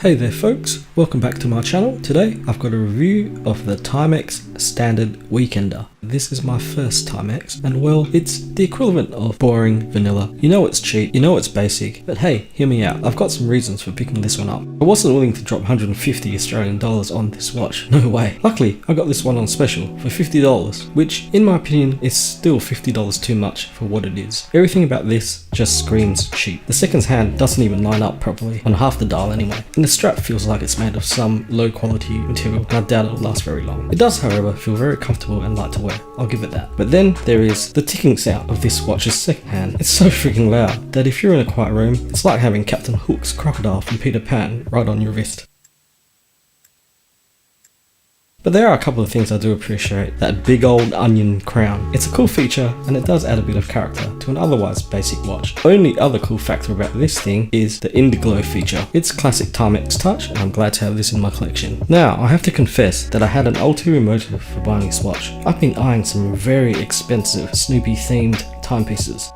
Hey there folks, welcome back to my channel. Today I've got a review of the Timex Standard Weekender. This is my first Timex and well, it's the equivalent of boring vanilla. You know it's cheap, you know it's basic, but hey, hear me out. I've got some reasons for picking this one up. I wasn't willing to drop 150 Australian dollars on this watch, no way. Luckily, I got this one on special for $50, which in my opinion is still $50 too much for what it is. Everything about this just screams cheap. The seconds hand doesn't even line up properly on half the dial anyway. And the strap feels like it's made of some low quality material and I doubt it'll last very long. It does however feel very comfortable and light to wear, I'll give it that. But then there is the ticking sound of this watch's second hand. It's so freaking loud that if you're in a quiet room, it's like having Captain Hook's crocodile from Peter Pan right on your wrist. But there are a couple of things I do appreciate. That big old onion crown. It's a cool feature and it does add a bit of character to an otherwise basic watch. Only other cool factor about this thing is the Indiglow feature. It's classic Timex touch and I'm glad to have this in my collection. Now I have to confess that I had an ulterior motive for buying this watch. I've been eyeing some very expensive Snoopy themed timepieces.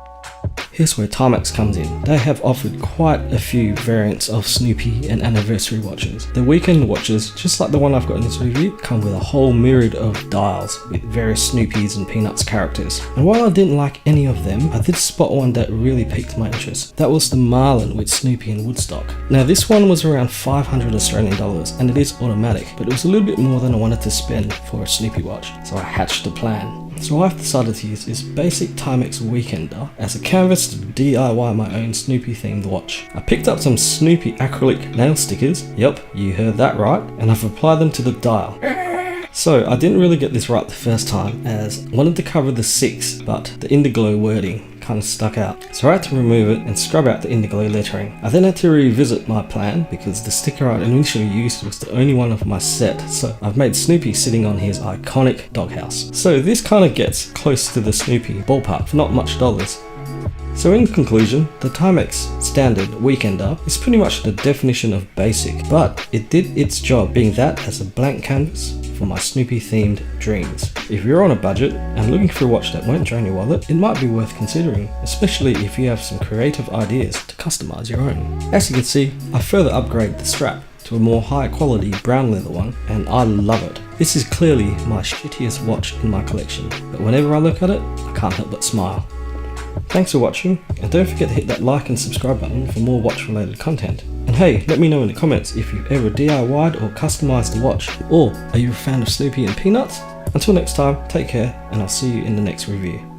Here's where Timex comes in. They have offered quite a few variants of Snoopy and anniversary watches. The weekend watches, just like the one I've got in this review, come with a whole myriad of dials with various Snoopies and Peanuts characters. And while I didn't like any of them, I did spot one that really piqued my interest. That was the Marlin with Snoopy and Woodstock. Now this one was around 500 Australian dollars and it is automatic, but it was a little bit more than I wanted to spend for a Snoopy watch, so I hatched a plan. So I've decided to use this basic Timex Weekender as a canvas to DIY my own Snoopy themed watch. I picked up some Snoopy acrylic nail stickers, yep, you heard that right, and I've applied them to the dial. So I didn't really get this right the first time as I wanted to cover the 6, but the Indiglow wording kind of stuck out. So I had to remove it and scrub out the Indiglow lettering. I then had to revisit my plan because the sticker I initially used was the only one of my set, so I've made Snoopy sitting on his iconic doghouse. So this kind of gets close to the Snoopy ballpark for not much dollars. So in conclusion, the Timex Standard Weekender is pretty much the definition of basic, but it did its job being that as a blank canvas for my Snoopy themed dreams. If you're on a budget and looking for a watch that won't drain your wallet, it might be worth considering, especially if you have some creative ideas to customize your own. As you can see, I further upgraded the strap to a more high quality brown leather one and I love it. This is clearly my shittiest watch in my collection, but whenever I look at it, I can't help but smile. Thanks for watching, and don't forget to hit that like and subscribe button for more watch related content. And hey, let me know in the comments if you've ever DIY'd or customized a watch, or are you a fan of Snoopy and Peanuts? Until next time, take care and I'll see you in the next review.